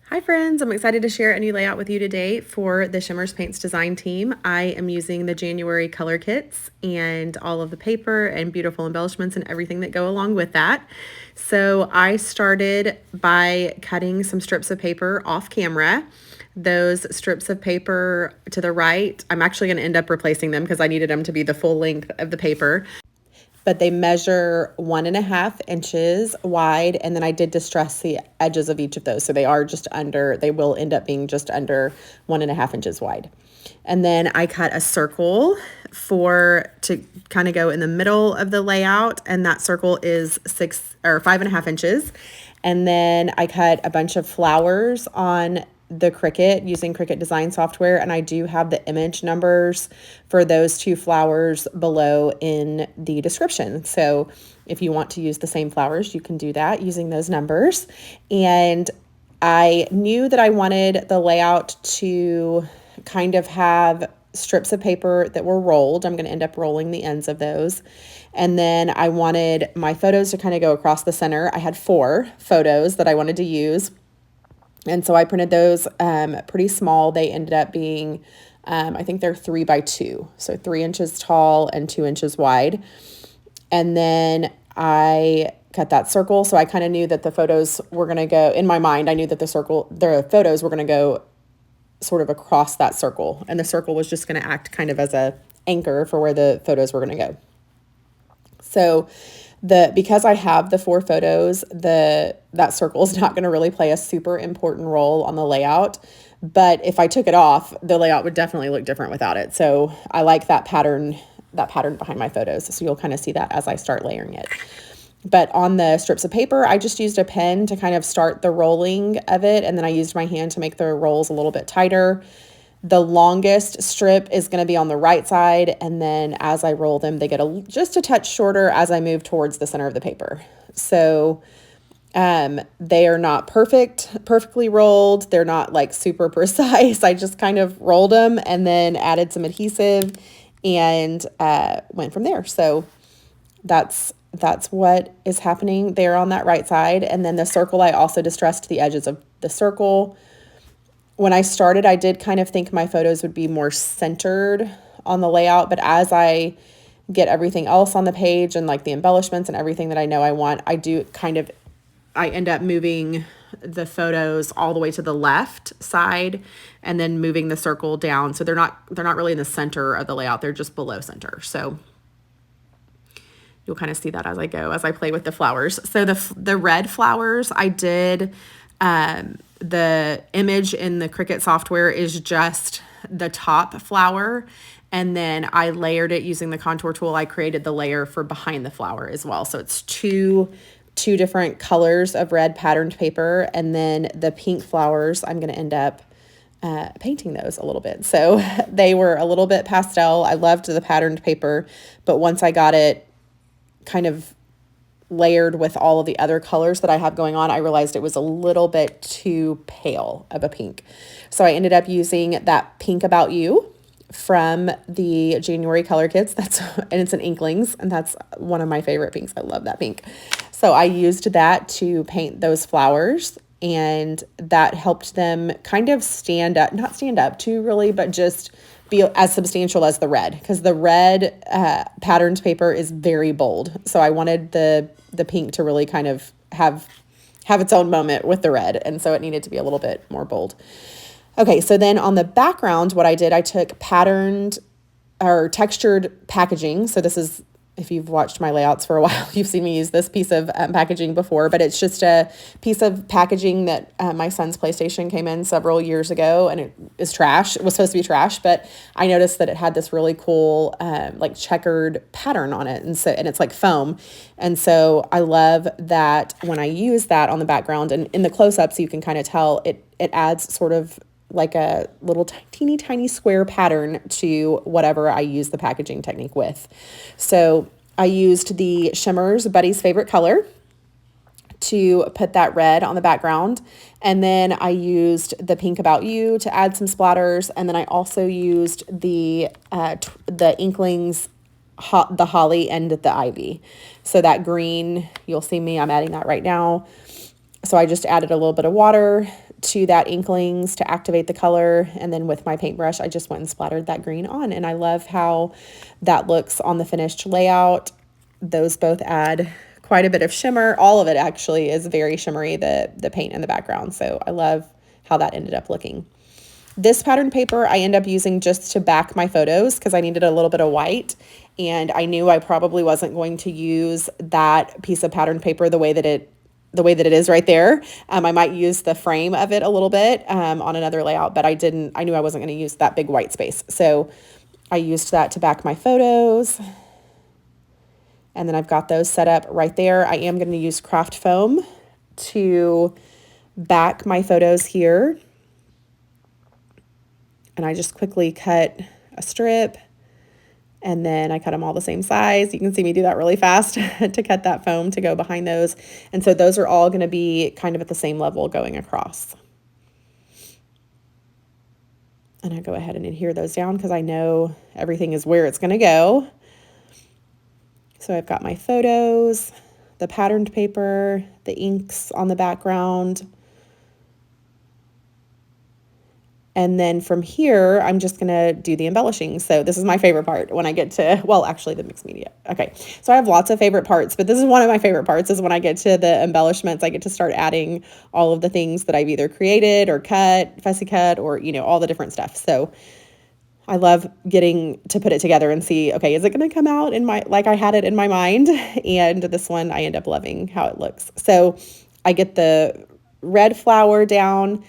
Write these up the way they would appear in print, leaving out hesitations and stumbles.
Hi friends, I'm excited to share a new layout with you today for the Shimmers Paints design team. I am using the January color kits and all of the paper and beautiful embellishments and everything that go along with that. So I started by cutting some strips of paper off camera. Those strips of paper to the right, I'm actually going to end up replacing them because I needed them to be the full length of the paper, but they measure 1.5 inches wide. And then I did distress the edges of each of those. So they will end up being just under 1.5 inches wide. And then I cut a circle to kind of go in the middle of the layout. And that circle is 5.5 inches. And then I cut a bunch of flowers on the Cricut using Cricut design software, and I do have the image numbers for those two flowers below in the description. So if you want to use the same flowers, you can do that using those numbers. And I knew that I wanted the layout to kind of have strips of paper that were rolled. I'm going to end up rolling the ends of those. And then I wanted my photos to kind of go across the center. I had 4 photos that I wanted to use. And so I printed those pretty small. They ended up being, I think they're 3 by 2. So 3 inches tall and 2 inches wide. And then I cut that circle. So I kind of knew that the photos were going to go, in my mind, I knew that the photos were going to go sort of across that circle. And the circle was just going to act kind of as a anchor for where the photos were going to go. So because I have the 4 photos, that circle is not going to really play a super important role on the layout. But if I took it off, the layout would definitely look different without it. So I like that pattern behind my photos. So you'll kind of see that as I start layering it. But on the strips of paper, I just used a pen to kind of start the rolling of it. And then I used my hand to make the rolls a little bit tighter. The longest strip is going to be on the right side, and then as I roll them, they get just a touch shorter as I move towards the center of the paper. So they are not perfectly rolled. They're not like super precise. I just kind of rolled them and then added some adhesive and went from there. So that's what is happening there on that right side. And then the circle, I also distressed the edges of the circle. When I started, I did kind of think my photos would be more centered on the layout, but as I get everything else on the page and like the embellishments and everything that I know I want, I end up moving the photos all the way to the left side and then moving the circle down. So they're not really in the center of the layout. They're just below center. So you'll kind of see that as I go, as I play with the flowers. So the red flowers, I did, the image in the Cricut software is just the top flower. And then I layered it using the contour tool. I created the layer for behind the flower as well. So it's two different colors of red patterned paper. And then the pink flowers, I'm going to end up painting those a little bit. So they were a little bit pastel. I loved the patterned paper, but once I got it kind of layered with all of the other colors that I have going on, I realized it was a little bit too pale of a pink. So I ended up using that Pink About You from the January color kits. And it's an Inklings, and that's one of my favorite pinks. I love that pink. So I used that to paint those flowers, and that helped them kind of not stand up too really, but just be as substantial as the red, because the red patterned paper is very bold. So I wanted the pink to really kind of have its own moment with the red. And so it needed to be a little bit more bold. Okay, so then on the background, what I did, I took patterned or textured packaging. So this is, if you've watched my layouts for a while, you've seen me use this piece of packaging before, but it's just a piece of packaging that my son's PlayStation came in several years ago, and it is trash. It was supposed to be trash, but I noticed that it had this really cool like checkered pattern on it, and it's like foam. And so I love that when I use that on the background, and in the close-ups you can kind of tell it adds sort of like a little teeny tiny square pattern to whatever I use the packaging technique with. So I used the Shimmers Buddy's Favorite Color to put that red on the background. And then I used the Pink About You to add some splatters. And then I also used the Inklings, the holly and the ivy. So that green, you'll see me, I'm adding that right now. So I just added a little bit of water to that Inklings to activate the color. And then with my paintbrush, I just went and splattered that green on. And I love how that looks on the finished layout. Those both add quite a bit of shimmer. All of it actually is very shimmery, the paint in the background. So I love how that ended up looking. This pattern paper I end up using just to back my photos because I needed a little bit of white, and I knew I probably wasn't going to use that piece of pattern paper the way that it is right there. I might use the frame of it a little bit on another layout, but I knew I wasn't going to use that big white space. So I used that to back my photos. And then I've got those set up right there. I am going to use craft foam to back my photos here. And I just quickly cut a strip, and then I cut them all the same size. You can see me do that really fast to cut that foam to go behind those. And so those are all going to be kind of at the same level going across. And I go ahead and adhere those down because I know everything is where it's going to go. So I've got my photos, the patterned paper, the inks on the background. And then from here, I'm just going to do the embellishing. So this is my favorite part when I get to, well, actually the mixed media. Okay. So I have lots of favorite parts, but this is one of my favorite parts is when I get to the embellishments. I get to start adding all of the things that I've either created or cut, fussy cut, or, all the different stuff. So I love getting to put it together and see, okay, is it going to come out like I had it in my mind? And this one, I end up loving how it looks. So I get the red flower down.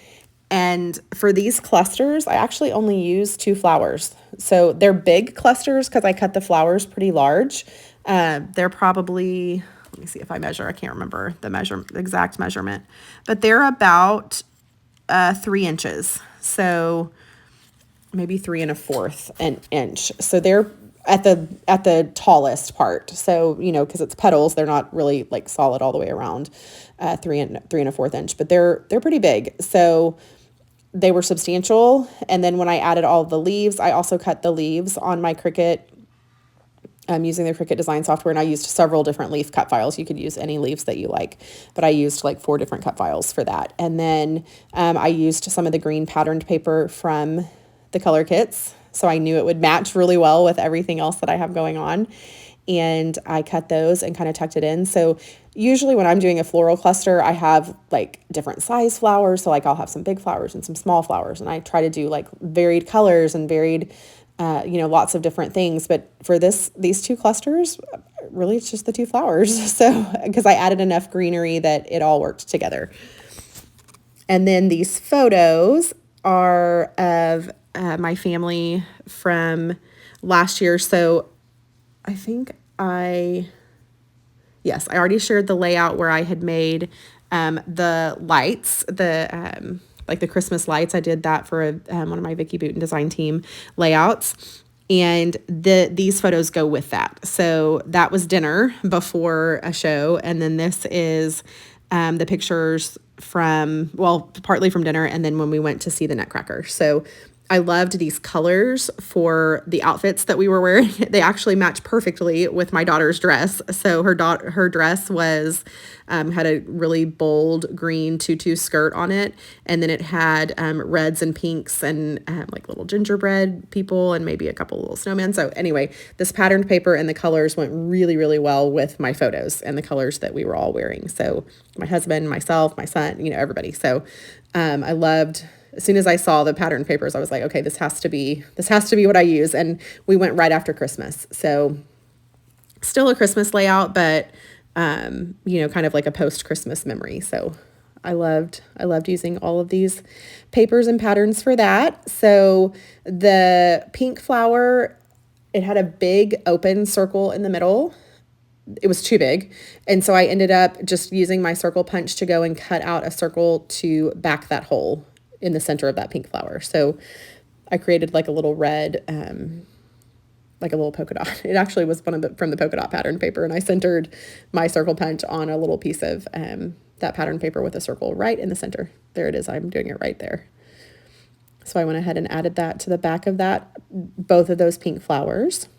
And for these clusters, I actually only use 2 flowers. So they're big clusters because I cut the flowers pretty large. They're probably, let me see if I measure. I can't remember the exact measurement, but they're about 3 inches. So maybe 3 1/4 an inch. So they're at the tallest part. So, because it's petals, they're not really like solid all the way around 3 1/4 inch, but they're pretty big. So they were substantial. And then when I added all the leaves, I also cut the leaves on my Cricut. I'm using the Cricut design software, and I used several different leaf cut files. You could use any leaves that you like, but I used like 4 different cut files for that. And then I used some of the green patterned paper from the color kits. So I knew it would match really well with everything else that I have going on. And I cut those and kind of tucked it in. So usually when I'm doing a floral cluster, I have like different size flowers. So like I'll have some big flowers and some small flowers. And I try to do like varied colors and varied, lots of different things. But for these 2 clusters, really it's just the 2 flowers. So because I added enough greenery that it all worked together. And then these photos are of my family from last year. So I think I already shared the layout where I had made the lights, like the Christmas lights. I did that for one of my Vicky Booten design team layouts. And these photos go with that. So that was dinner before a show. And then this is the pictures partly from dinner and then when we went to see the Nutcracker. So I loved these colors for the outfits that we were wearing. They actually match perfectly with my daughter's dress. So her dress was had a really bold green tutu skirt on it, and then it had reds and pinks and like little gingerbread people and maybe a couple little snowmen. So anyway, this patterned paper and the colors went really, really well with my photos and the colors that we were all wearing. So my husband, myself, my son, everybody. So I loved. As soon as I saw the pattern papers, I was like, okay, this has to be what I use. And we went right after Christmas. So still a Christmas layout, but, kind of like a post-Christmas memory. So I loved using all of these papers and patterns for that. So the pink flower, it had a big open circle in the middle. It was too big. And so I ended up just using my circle punch to go and cut out a circle to back that hole in the center of that pink flower. So I created like a little red, like a little polka dot. It actually was from the polka dot pattern paper. And I centered my circle punch on a little piece of that pattern paper with a circle right in the center. There it is. I'm doing it right there. So I went ahead and added that to the back of both of those pink flowers.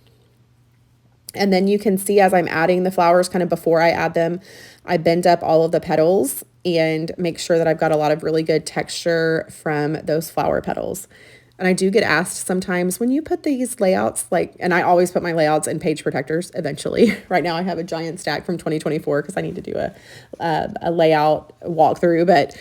And then you can see as I'm adding the flowers, kind of before I add them, I bend up all of the petals and make sure that I've got a lot of really good texture from those flower petals. And I do get asked sometimes, when you put these layouts, like, and I always put my layouts in page protectors eventually. Right now I have a giant stack from 2024 because I need to do a layout walkthrough, but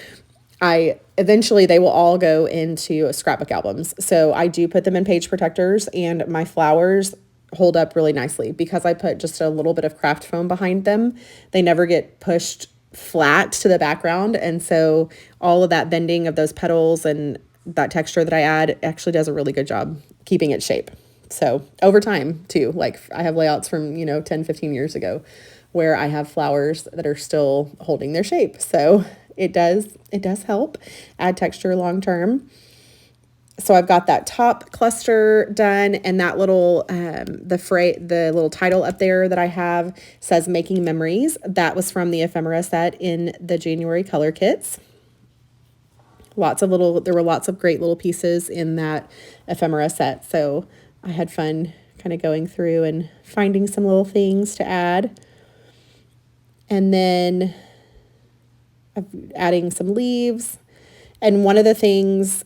eventually they will all go into scrapbook albums. So I do put them in page protectors, and my flowers hold up really nicely because I put just a little bit of craft foam behind them. They never get pushed flat to the background. And so all of that bending of those petals and that texture that I add actually does a really good job keeping its shape. So over time too, like I have layouts from, 10, 15 years ago where I have flowers that are still holding their shape. So it does help add texture long term. So I've got that top cluster done, and that little, the little title up there that I have says Making Memories. That was from the ephemera set in the January color kits. There were lots of great little pieces in that ephemera set. So I had fun kind of going through and finding some little things to add. And then adding some leaves. And one of the things,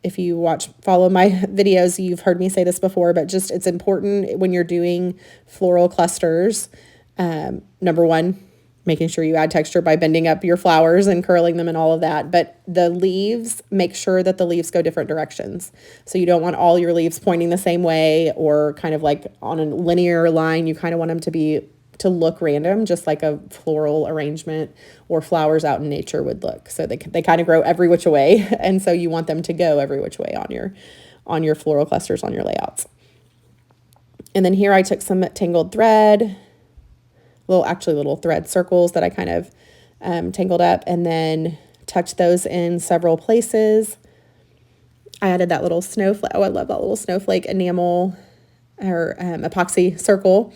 if you follow my videos, you've heard me say this before, but just it's important when you're doing floral clusters. Number one, making sure you add texture by bending up your flowers and curling them and all of that. But the leaves, make sure that the leaves go different directions. So you don't want all your leaves pointing the same way or kind of like on a linear line. You kind of want them to look random, just like a floral arrangement or flowers out in nature would look. So they kind of grow every which way. And so you want them to go every which way on your floral clusters, on your layouts. And then here I took some tangled thread, little thread circles that I kind of tangled up, and then tucked those in several places. I added that little snowflake. Oh, I love that little snowflake enamel or epoxy circle.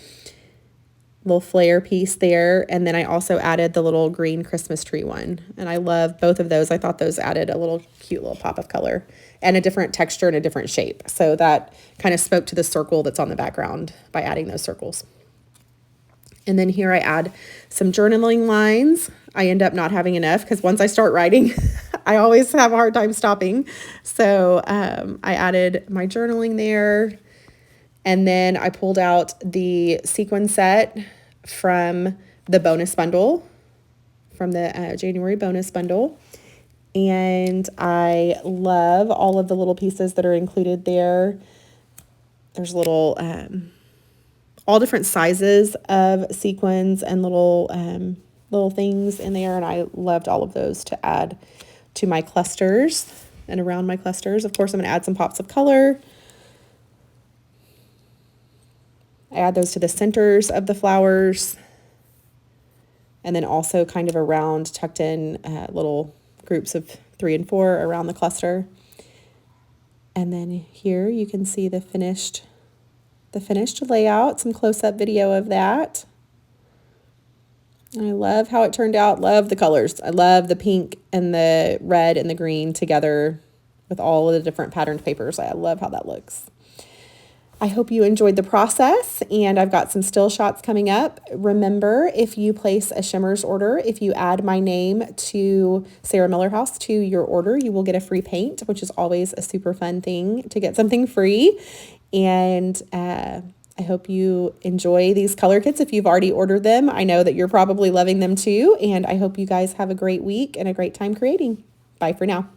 Little flare piece there. And then I also added the little green Christmas tree one. And I love both of those. I thought those added a cute little pop of color and a different texture and a different shape. So that kind of spoke to the circle that's on the background by adding those circles. And then here I add some journaling lines. I end up not having enough because once I start writing, I always have a hard time stopping. So I added my journaling there. And then I pulled out the sequin set from the bonus bundle, from the January bonus bundle. And I love all of the little pieces that are included there. There's little, all different sizes of sequins and little things in there. And I loved all of those to add to my clusters and around my clusters. Of course, I'm going to add some pops of color. I add those to the centers of the flowers, and then also kind of around, tucked in little groups of 3 and 4 around the cluster. And then here you can see the finished layout, some close-up video of that. And I love how it turned out. Love the colors. I love the pink and the red and the green together with all of the different patterned papers. I love how that looks. I hope you enjoyed the process, and I've got some still shots coming up. Remember, if you place a shimmers order, if you add my name to Sarah Millerhouse to your order, you will get a free paint, which is always a super fun thing to get something free. And I hope you enjoy these color kits if you've already ordered them. I know that you're probably loving them too, and I hope you guys have a great week and a great time creating. Bye for now.